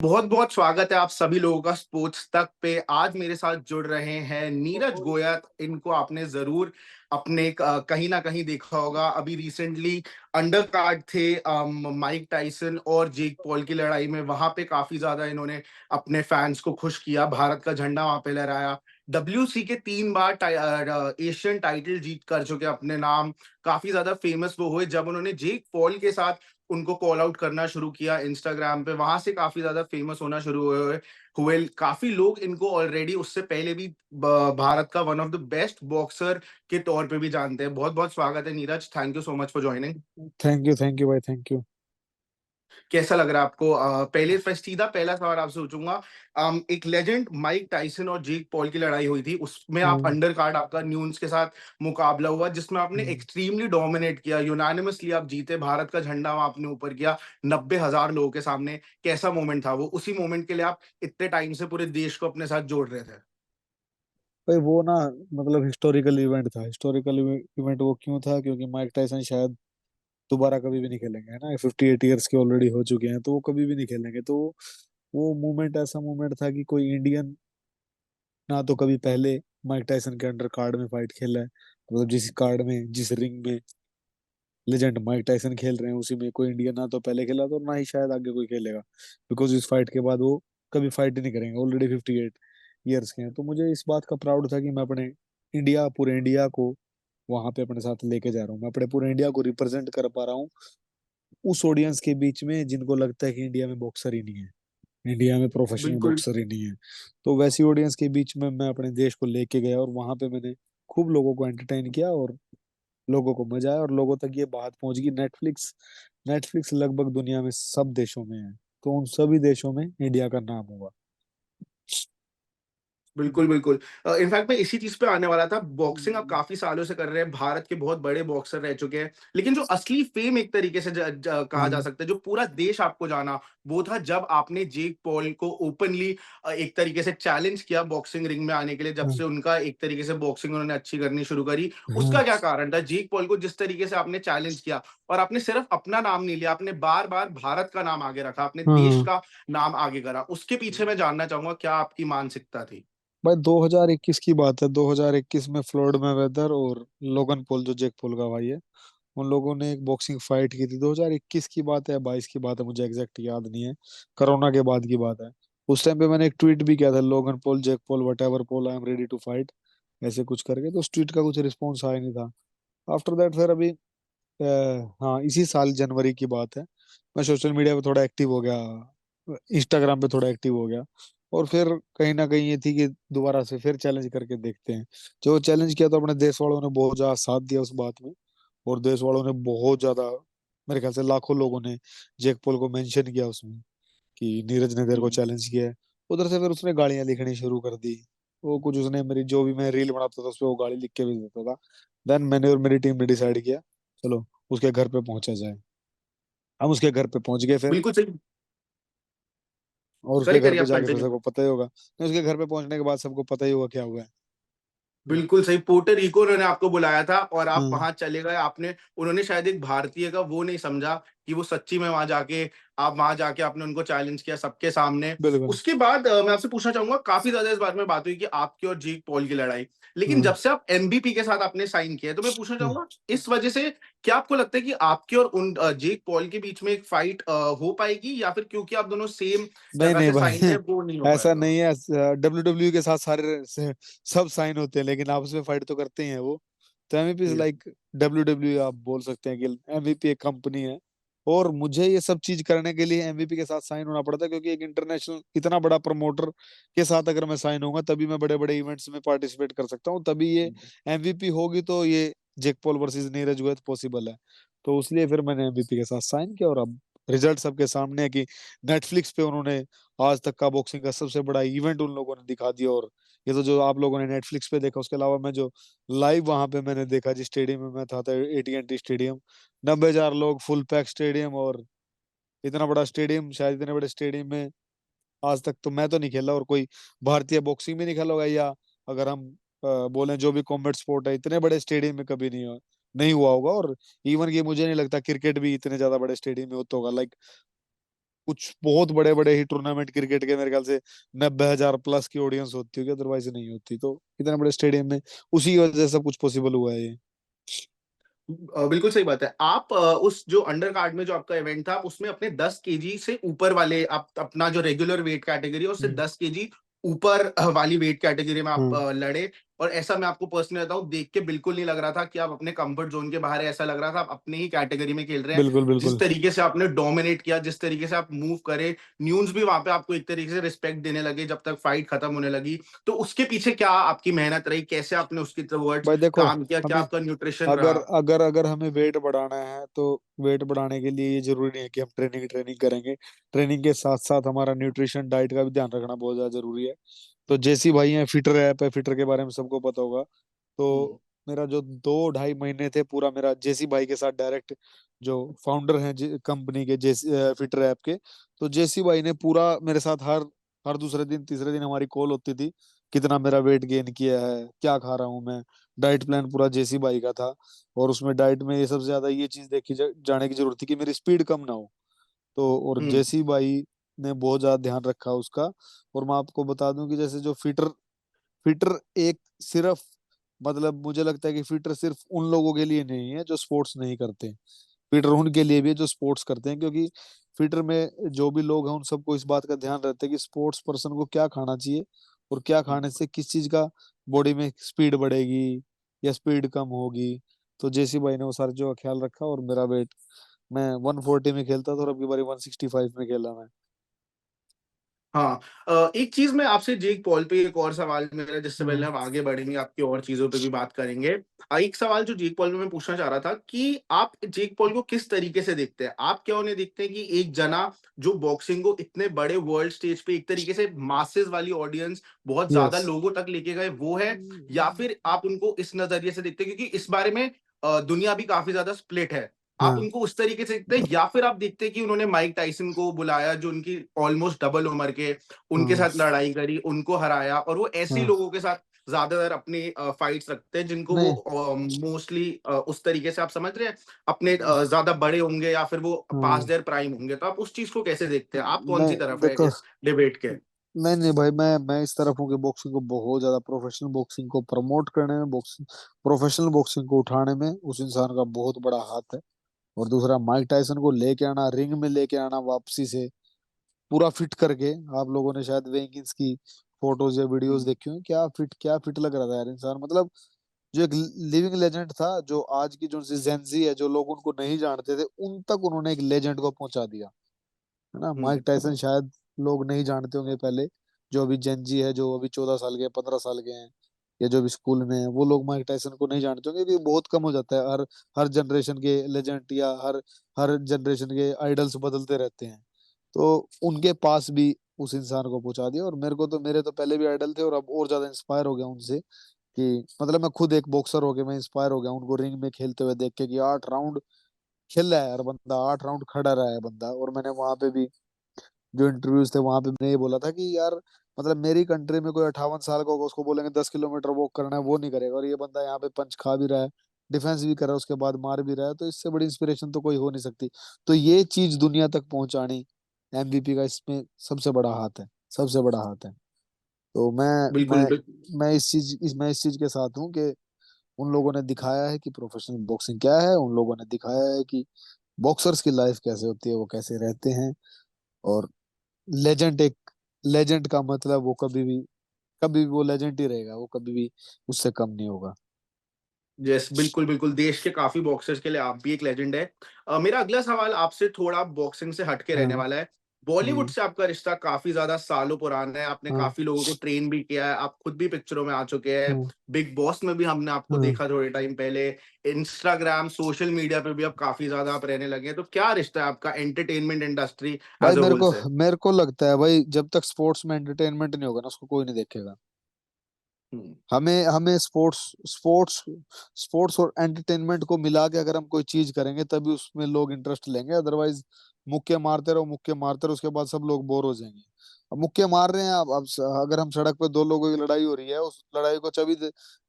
बहुत बहुत स्वागत है आप सभी लोगों का स्पोर्ट्स तक पे। आज मेरे साथ जुड़ रहे हैं नीरज गोयत। इनको आपने जरूर अपने कहीं ना कहीं देखा होगा। अभी रिसेंटली अंडर कार्ड थे माइक टाइसन और जेक पॉल की लड़ाई में। वहां पे काफी ज्यादा इन्होंने अपने फैंस को खुश किया, भारत का झंडा वहां पे लहराया। डब्ल्यूसी के 3 बार एशियन टाइटल जीत कर चुके अपने नाम। काफी ज्यादा फेमस वो हुए जब उन्होंने जेक पॉल के साथ उनको कॉल आउट करना शुरू किया इंस्टाग्राम पे। वहां से काफी ज्यादा फेमस होना शुरू हुए काफी लोग इनको ऑलरेडी उससे पहले भी भारत का one of the best boxer के तौर पे भी जानते हैं। बहुत बहुत स्वागत है Neeraj, thank you so much for joining. Thank you भाई, थैंक यू। कैसा लग रहा है आपको? पहले सीधा पहला सवाल आपसे पूछूंगा। एक लेजेंड माइक टाइसन और जेक पॉल की लड़ाई हुई थी, उसमें आप हम्म, अंडर कार्ड आपका न्यून्स के साथ मुकाबला हुआ जिसमें आपने हम्म। एक्सट्रीमली डोमिनेट किया, यूनानिमसली आप जीते, भारत का झंडा वहां आपने ऊपर किया 90,000 लोगों के सामने। कैसा मोमेंट था वो? उसी मोमेंट के लिए आप इतने टाइम से पूरे देश को अपने साथ जोड़ रहे थे। भाई वो ना, मतलब हिस्टोरिकल इवेंट था। हिस्टोरिकल इवेंट वो क्यों था? क्योंकि माइक टाइसन शायद दोबारा कभी भी नहीं खेलेंगे, है ना। 58 ईयर्स के ऑलरेडी हो चुके हैं, तो वो कभी भी नहीं खेलेंगे। तो वो मूवमेंट ऐसा मूवमेंट था कि कोई इंडियन ना तो कभी पहले माइक टाइसन के अंडर कार्ड में फाइट खेला है, मतलब जिस कार्ड में, जिस रिंग में लेजेंड माइक टाइसन खेल रहे हैं, उसी में कोई इंडियन ना तो पहले खेला था और ना ही शायद आगे कोई खेलेगा। बिकॉज इस फाइट के बाद वो कभी फाइट ही नहीं करेंगे। ऑलरेडी 58 ईयर्स के हैं। तो मुझे इस बात का प्राउड था कि मैं अपने इंडिया, पूरे इंडिया को वहां पे अपने साथ लेके जा रहा हूँ। मैं अपने पूरे इंडिया को रिप्रेजेंट कर पा रहा हूँ उस ऑडियंस के बीच में जिनको लगता है कि इंडिया में बॉक्सर ही नहीं है, इंडिया में प्रोफेशनल बिल्कुल बॉक्सर ही नहीं है। तो वैसी ऑडियंस के बीच में मैं अपने देश को लेके गया और वहां पे मैंने खूब लोगों को एंटरटेन किया और लोगों को मजा आया और लोगों तक ये बात पहुंच गई। नेटफ्लिक्स नेटफ्लिक्स लगभग दुनिया में सब देशों में है, तो उन सभी देशों में इंडिया का नाम होगा। बिल्कुल बिल्कुल। इनफैक्ट मैं इसी चीज पे आने वाला था। बॉक्सिंग आप हम्म, काफी सालों से कर रहे हैं, भारत के बहुत बड़े बॉक्सर रह चुके हैं, लेकिन जो असली फेम एक तरीके से कहा जा हम्म, सकता है, जो पूरा देश आपको जाना, वो था जब आपने जेक पॉल को ओपनली एक तरीके से चैलेंज किया बॉक्सिंग रिंग में आने के लिए। जब हाँ, से उनका एक तरीके से बॉक्सिंग उन्होंने अच्छी करनी शुरू करी, हाँ, उसका क्या कारण था? जेक पॉल को जिस तरीके से आपने चैलेंज किया, और आपने सिर्फ अपना नाम नहीं लिया, आपने बार बार भारत का नाम आगे रखा, अपने हाँ, देश हाँ। का नाम आगे करा, उसके पीछे मैं जानना चाहूंगा क्या आपकी मानसिकता थी? भाई 2021 की बात है। 2021 में फ्लोरिड मैवेदर और लोगन पॉल, जो जेक पॉल का भाई है, उन लोगों ने एक बॉक्सिंग फाइट की थी। 2021 की बात है या 22 की बात है, मुझे एग्जैक्ट याद नहीं है। कोरोना के बाद की बात है। उस टाइम पे मैंने एक ट्वीट भी किया था, Logan Paul, Jake Paul, whatever Paul, I am ready to fight, ऐसे कुछ करके। तो उस ट्वीट का कुछ रिस्पॉन्स आया नहीं था। आफ्टर दैट फिर अभी हाँ, इसी साल जनवरी की बात है, मैं सोशल मीडिया पे थोड़ा एक्टिव हो गया, इंस्टाग्राम पे थोड़ा एक्टिव हो गया। और फिर कहीं ना कहीं ये थी कि दोबारा से फिर चैलेंज करके देखते हैं। जो चैलेंज किया तो अपने देश वालों ने बहुत ज्यादा साथ दिया उस बात में। और देश वालों ने बहुत ज्यादा, मेरे ख्याल से लाखों लोगों ने जेक पॉल को मेंशन किया उसमें कि नीरज ने तेरे को हम्म। चैलेंज किया है। उधर से फिर उसने गालियां लिखनी शुरू कर दी। वो कुछ उसने मेरी, जो भी मैं रील बनाता था उस पर वो गाली लिख के भेज देता था। देन मैंने और मेरी टीम ने डिसाइड किया, चलो उसके घर पे पहुंचा जाए। हम उसके घर पे पहुंच गए फिर। बिल्कुल सही। और उसके सॉरी, घर करिए, पे आप जाके फिर कंटिन्यू। सबको पता ही होगा, तो उसके घर पे पहुंचने के बाद सबको पता ही होगा क्या हुआ है। बिल्कुल सही, पोर्टो रिको उन्होंने आपको बुलाया था और आप हाँ, वहां चले गए। आपने, उन्होंने शायद एक भारतीय का वो नहीं समझा कि वो सच्ची में वहां जाके, आप वहां जाके आपने उनको चैलेंज किया सबके सामने। बिल्कुल। उसके बाद मैं आपसे पूछना चाहूंगा, काफी ज्यादा इस बारे में बात हुई कि आपकी और जेक पॉल की लड़ाई, लेकिन हाँ, जब से आप एमबीपी के साथ आपने साइन किया है, तो मैं पूछना हाँ। चाहूंगा इस वजह से क्या आपको लगता है कि आपकी और उन जेक पॉल के बीच में एक फाइट हो पाएगी, या फिर क्योंकि आप दोनों सेम नहीं जगह नहीं से साइन भाई, किया वो नहीं हो ऐसा पाएगा? नहीं है। WWE के साथ सब साइन होते हैं, लेकिन आपस में फाइट तो करते ही हैं वो। तो एमवीपी इज लाइक WWE, आप बोल सकते हैं कि एमवीपी एक कंपनी है। और मुझे ये सब चीज करने के लिए एमवीपी के साथ साइन होना पड़ता है, क्योंकि एक इंटरनेशनल इतना बड़ा प्रमोटर के साथ अगर मैं साइन होऊंगा तभी मैं बड़े बड़े इवेंट्स में पार्टिसिपेट कर सकता हूँ, तभी ये एमवीपी होगी। तो ये Jake Paul versus Neeraj Goyat possible है। तो इसलिए फिर मैंने एमवीपी के साथ साइन किया। और अब रिजल्ट सबके सामने है कि नेटफ्लिक्स पे उन्होंने आज तक का बॉक्सिंग का सबसे बड़ा इवेंट उन लोगों ने दिखा दिया। और ये तो जो आप लोगों ने नेटफ्लिक्स पे देखा, उसके अलावा मैं जो लाइव वहां पे मैंने देखा, जिस स्टेडियम में मैं था AT&T स्टेडियम, 90,000 लोग, फुल पैक स्टेडियम। और इतना बड़ा स्टेडियम, शायद इतने बड़े स्टेडियम में आज तक तो मैं तो नहीं खेला और कोई भारतीय बॉक्सिंग भी नहीं खेला होगा, या अगर हम बोलें जो भी कॉम्बैट स्पोर्ट है, इतने बड़े स्टेडियम में कभी नहीं हुआ होगा। और इवन कि मुझे नहीं लगता क्रिकेट भी इतने ज्यादा बड़े स्टेडियम में होता होगा। लाइक कुछ बहुत बड़े बड़े ही टूर्नामेंट क्रिकेट के मेरे ख्याल से 90,000 प्लस की ऑडियंस होती होगी, अदरवाइज नहीं होती। तो इतने बड़े स्टेडियम में उसी की वजह से सब कुछ पॉसिबल हुआ है ये। बिल्कुल सही बात है। आप उस जो अंडर कार्ड में जो आपका इवेंट था, आप उसमें अपने 10 केजी से ऊपर वाले, आप अपना जो रेगुलर वेट कैटेगरी है उससे हम्म। 10 केजी ऊपर वाली वेट कैटेगरी में आप हाँ लड़े। और ऐसा मैं आपको पर्सनली बताऊं, देख के बिल्कुल नहीं लग रहा था कि आप अपने कंफर्ट जोन के बाहर है। ऐसा लग रहा था आप अपने ही कैटेगरी में खेल रहे हैं। बिल्कुल जिस बिल्कुल। तरीके से आपने डोमिनेट किया, जिस तरीके से आप मूव करे, न्यूज भी वहां पे आपको एक तरीके से रिस्पेक्ट देने लगे जब तक फाइट खत्म होने लगी। तो उसके पीछे क्या आपकी मेहनत रही, कैसे आपने उसकी टुवर्ड्स भाई देखो, काम किया, क्या हमें आपका न्यूट्रिशन अगर रहा? अगर अगर हमें वेट बढ़ाना है तो वेट बढ़ाने के लिए ये जरूरी नहीं है कि हम ट्रेनिंग ट्रेनिंग करेंगे। ट्रेनिंग के साथ साथ हमारा न्यूट्रिशन डाइट का भी ध्यान रखना बहुत ज्यादा जरूरी है। तो जैसी भाई है, फिटर ऐप है, फिटर के बारे में सबको पता होगा। हम्म। तो मेरा जो 2-2.5 महीने थे पूरा मेरा जेसी भाई के साथ डायरेक्ट, जो फाउंडर हैं कंपनी के जेसी फिटर ऐप के, तो जेसी भाई ने पूरा मेरे साथ हर हर दूसरे दिन तीसरे दिन हमारी कॉल होती थी। कितना मेरा वेट गेन किया है, क्या खा रहा हूँ मैं। डाइट प्लान पूरा जेसी भाई का था। और उसमें डाइट में ये सबसे ज्यादा ये चीज देखी जाने की जरूरत थी कि मेरी स्पीड कम ना हो। तो और हम्म। जेसी भाई ने बहुत ज्यादा ध्यान रखा उसका। और मैं आपको बता दूं कि जैसे जो फिटर फिटर एक सिर्फ, मतलब मुझे लगता है कि फिटर सिर्फ उन लोगों के लिए नहीं है जो स्पोर्ट्स नहीं करते। फिटर उनके लिए भी है जो स्पोर्ट्स करते हैं, क्योंकि फिटर में जो भी लोग हैं उन सबको इस बात का ध्यान रहता है कि स्पोर्ट्स पर्सन को क्या खाना चाहिए और क्या खाने से किस चीज का बॉडी में स्पीड बढ़ेगी या स्पीड कम होगी। तो जेसी भाई ने वो सारी चीजों का ख्याल रखा। और मेरा वेट, मैं 140 में खेलता था और अब की बारी 165 में खेला मैं। हाँ। एक चीज मैं आपसे जेक पॉल पे, एक और सवाल मेरा, जिससे पहले हम्म। हम आगे बढ़ेंगे आपकी और चीजों पे भी बात करेंगे। एक सवाल जो जेक पॉल में मैं पूछना चाह रहा था कि आप जेक पॉल को किस तरीके से देखते हैं? आप क्या उन्हें देखते हैं कि एक जना जो बॉक्सिंग को इतने बड़े वर्ल्ड स्टेज पे एक तरीके से मासेस वाली ऑडियंस, बहुत ज्यादा यस। लोगों तक लेके गए, वो है? या फिर आप उनको इस नजरिए से देखते हैं, क्योंकि इस बारे में दुनिया भी काफी ज्यादा स्प्लिट है, आप हाँ उनको उस तरीके से देखते हैं? या फिर आप देखते हैं कि उन्होंने माइक टाइसन को बुलाया, जो उनकी ऑलमोस्ट डबल उम्र के, उनके हाँ साथ लड़ाई करी, उनको हराया, और वो ऐसे हाँ। लोगों के साथ ज्यादातर अपनी फाइट्स रखते हैं जिनको नहीं। वो मोस्टली उस तरीके से, आप समझ रहे हैं, अपने ज्यादा बड़े होंगे या फिर वो पास हाँ। देयर प्राइम होंगे। तो आप उस चीज को कैसे देखते हैं? आप कौन सी नहीं तरफ है देखो, इस डिबेट के? नहीं नहीं भाई, मैं इस तरफ हूँ कि बॉक्सिंग को बहुत ज्यादा, प्रोफेशनल बॉक्सिंग को प्रमोट करने में, बॉक्सिंग प्रोफेशनल बॉक्सिंग को उठाने में उस इंसान का बहुत बड़ा हाथ है। और दूसरा, माइक टायसन को लेके आना, रिंग में लेके आना वापसी से पूरा फिट करके। आप लोगों ने शायद वेंकिंस की फोटोज या वीडियोस हम्म। देखी होंगी, क्या फिट लग रहा था यार इंसान। मतलब जो एक लिविंग लेजेंड था, जो आज की जो जेंजी है, जो लोग उनको नहीं जानते थे, उन तक उन्होंने एक लेजेंड को पहुंचा दिया, है ना। हम्म। माइक टायसन शायद लोग नहीं जानते होंगे पहले। जो अभी जेंजी है, जो अभी 14 साल के 15 साल के हैं, या जो भी स्कूल में है, वो लोग माइक टायसन को नहीं जानते होंगे, क्योंकि बहुत कम हो जाता है। हर हर जनरेशन के लेजेंड या हर हर जनरेशन के आइडल्स बदलते रहते हैं। तो उनके पास भी उस इंसान को पहुंचा दिया। और मेरे तो पहले भी आइडल थे और अब और ज्यादा इंस्पायर हो गया उनसे। कि मतलब मैं खुद एक बॉक्सर हो गया, मैं इंस्पायर हो गया उनको रिंग में खेलते हुए देख के कि 8 राउंड खेल रहा है यार बंदा, 8 राउंड खड़ा रहा है बंदा। और मैंने वहां पे भी जो इंटरव्यूज थे वहां पे मैंने ये बोला था कि यार, मतलब मेरी कंट्री में कोई 58 साल का होगा, उसको बोलेंगे 10 किलोमीटर वॉक करना है, वो नहीं करेगा। और ये बंदा यहाँ पे पंच खा भी रहा है, डिफेंस भी कर रहा है, उसके बाद मार भी रहा है। तो इससे बड़ी इंस्पिरेशन तो कोई हो नहीं सकती। तो ये चीज दुनिया तक पहुंचानी, एमवीपी का इसमें सबसे बड़ा हाथ है, सबसे बड़ा हाथ है। तो बिल्कुल। मैं इस चीज के साथ हूँ कि उन लोगों ने दिखाया है कि प्रोफेशनल बॉक्सिंग क्या है, उन लोगों ने दिखाया है कि बॉक्सर्स की लाइफ कैसे होती है, वो कैसे रहते हैं। और लेजेंड, एक लेजेंड का मतलब वो कभी भी वो लेजेंड ही रहेगा, वो कभी भी उससे कम नहीं होगा। यस, बिल्कुल, बिल्कुल। देश के काफ़ी बॉक्सर्स के लिए आप भी एक लेजेंड है। मेरा अगला सवाल आपसे थोड़ा बॉक्सिंग से हट के रहने हाँ वाला है। बॉलीवुड हाँ से आपका रिश्ता काफ़ी ज़्यादा सालों पुराना है। आपने हाँ काफ़ी लोगों को ट्रेन भी किया है। आप खुद भी पिक्चरों में आ चुके हैं। हाँ बिग बॉस में भी हमने आपको हाँ। देखा थोड़े टाइम पहले। इंस्टाग्राम, सोशल मीडिया पे भी अब काफ़ी ज़्यादा आप रहने लगे हैं। तो क्या रिश्ता है आपका एंटरटेनमेंट इंडस्ट्री भाई एज़ अ होल से? मेरे को लगता है भाई, जब तक स्पोर्ट्स में एंटरटेनमेंट नहीं होगा ना, उसको कोई नहीं देखेगा। हुँ। हमें हमें स्पोर्ट्स स्पोर्ट्स और एंटरटेनमेंट को मिला के अगर हम कोई चीज करेंगे तभी उसमें लोग इंटरेस्ट लेंगे। अदरवाइज मुक्के मारते रहो, मुक्के मारते रहो, उसके बाद सब लोग बोर हो जाएंगे। अब मुक्के मार रहे हैं, अब अगर हम सड़क पे दो लोगों की लड़ाई हो रही है, उस लड़ाई को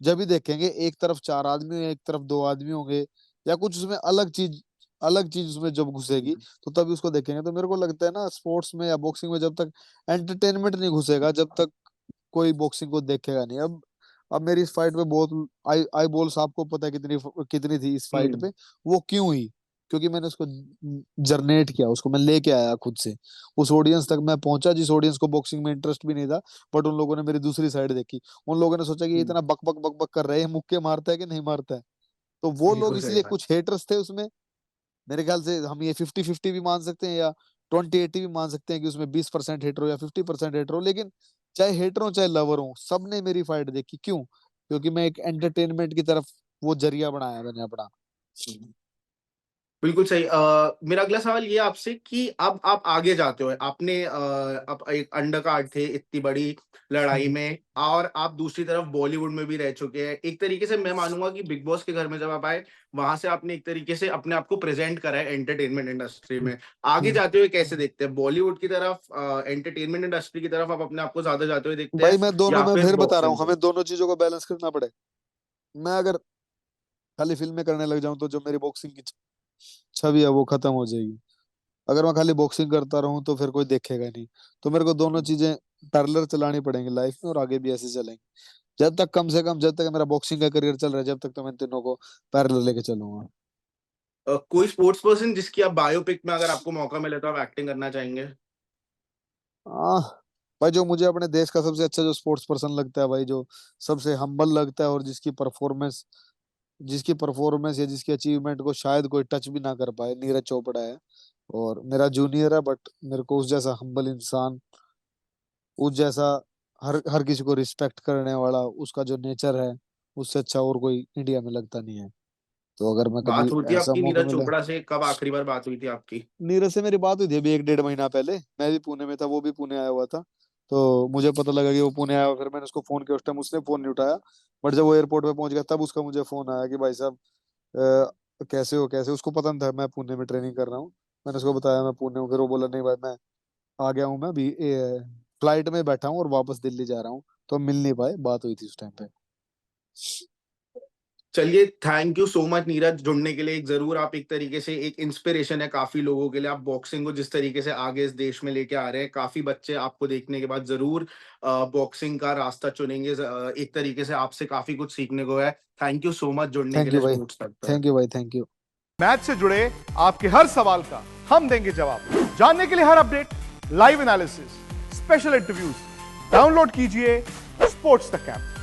जब भी देखेंगे, एक तरफ 4 आदमी, एक तरफ 2 आदमी होंगे, या कुछ उसमें अलग चीज अलग चीज उसमें जब घुसेगी तो तभी उसको देखेंगे। तो मेरे को लगता है ना स्पोर्ट्स में या बॉक्सिंग में जब तक एंटरटेनमेंट नहीं घुसेगा जब तक कोई बॉक्सिंग को देखेगा नहीं। अब मेरी इस फाइट पे बहुत आई आई बॉल्स आपको पता है कितनी कितनी थी इस फाइट हम्म। पे। वो क्यों हुई? क्योंकि मैंने उसको जरनेट किया, उसको मैं लेके आया खुद से, उस ऑडियंस तक मैं पहुंचा जिस ऑडियंस को बॉक्सिंग में इंटरेस्ट भी नहीं था। बट उन लोगों ने मेरी दूसरी साइड देखी, उन लोगों ने सोचा कि ये हम्म, इतना बक बक बक बक कर रहे हैं, मुक्के मारता है कि नहीं मारता है। तो वो लोग बिल्कुल सही इसलिए बात। कुछ हेटर्स थे उसमें। मेरे ख्याल से हम ये 50-50 भी मान सकते हैं या 20-80 भी मान सकते हैं कि उसमें 20% हेटर हो या 50% हेटर हो, लेकिन चाहे हेटर हो चाहे लवर हो सबने मेरी फाइट देखी। क्यों? क्योंकि मैं एक एंटरटेनमेंट की तरफ वो जरिया बनाया मैंने अपना। हम्म। बिल्कुल सही। मेरा अगला सवाल ये आपसे कि अब आप आगे जाते हो, आपने अब एक अंडर कार्ड थे इतनी बड़ी लड़ाई हम्म, में, और आप दूसरी तरफ बॉलीवुड में भी रह चुके हैं। एक तरीके से मैं मानूंगा कि बिग बॉस के घर में जब आप आए, वहां से आपने एक तरीके से अपने आप को प्रेजेंट करा है एंटरटेनमेंट इंडस्ट्री में। आगे हम्म। जाते हुए कैसे देखते हैं बॉलीवुड की तरफ, एंटरटेनमेंट इंडस्ट्री की तरफ आप अपने आप को ज्यादा जाते हुए देखते भाई हैं, मैं दोनों या में फिर फिर बता रहा हूँ, बॉक्सिंग को? हमें दोनों चीजों को बैलेंस करना पड़े। मैं अगर खाली फिल्में करने लग जाऊं तो जो मेरी बॉक्सिंग की छवि है वो खत्म हो जाएगी। अगर मैं खाली बॉक्सिंग करता रहूं तो फिर कोई देखेगा नहीं। तो मेरे को दोनों चीजें पैरेलल चलानी पड़ेंगी लाइफ में, और आगे भी ऐसे चलेंगे। जब तक कम से कम जब तक मेरा बॉक्सिंग का करियर चल रहा है जब तक तो मैं इन तीनों को पैरेलल लेके चलूंगा। कोई स्पोर्ट्स पर्सन जिसकी आप बायोपिक में अगर आपको मौका मिले तो आप एक्टिंग करना चाहेंगे? आ, भाई जो मुझे अपने देश का सबसे अच्छा जो स्पोर्ट्स पर्सन लगता है भाई, जो सबसे हम्बल लगता है और जिसकी परफॉर्मेंस या जिसकी अचीवमेंट को शायद कोई टच भी ना कर पाए, नीरज चोपड़ा है। और मेरा जूनियर है बट मेरे को उस जैसा हम्बल इंसान, उस जैसा हर हर किसी को रिस्पेक्ट करने वाला उसका जो नेचर है, उससे अच्छा और कोई इंडिया में लगता नहीं है। तो अगर मैं कभी बात होती है ऐसा आपकी मौका नीरज मिला। चोपड़ा से? कब आखिरी बार बात हुई थी आपकी? नीरज से मेरी बात हुई थी अभी 1-1.5 महीना पहले। मैं भी पुणे में था, वो भी पुणे आया हुआ था। तो मुझे पता लगा कि वो पुणे आया हुआ, फिर मैंने उसको फोन किया, उस टाइम उसने फोन नहीं उठाया। बट जब वो एयरपोर्ट पे पहुंच गया तब उसका मुझे फोन आया कि भाई साहब कैसे हो कैसे हो? उसको पता नहीं था मैं पुणे में ट्रेनिंग कर रहा हूँ। मैंने उसको बताया मैं पुणे हूँ, फिर वो बोला नहीं भाई मैं आ गया हूँ, मैं अभी फ्लाइट में बैठा हूँ और वापस दिल्ली जा रहा हूँ। तो हम मिल नहीं पाए, बात हुई थी उस टाइम पे। चलिए, thank you so much Neeraj जुड़ने के लिए। एक जरूर आप एक तरीके से एक इंस्पिरेशन है काफी लोगों के लिए। आप बॉक्सिंग को जिस तरीके से आगे इस देश में लेके आ रहे हैं, काफी बच्चे आपको देखने के बाद जरूर बॉक्सिंग का रास्ता चुनेंगे। एक तरीके से आपसे काफी कुछ सीखने को है। थैंक यू सो मच जुड़ने के थैंक यू लिए भाई। स्पोर्ट्स तक पर। थैंक यू भाई, थैंक यू। मैच से जुड़े आपके हर सवाल का हम देंगे जवाब। जानने के लिए हर update, live analysis, special interviews, download कीजिए स्पोर्ट्स तक ऐप।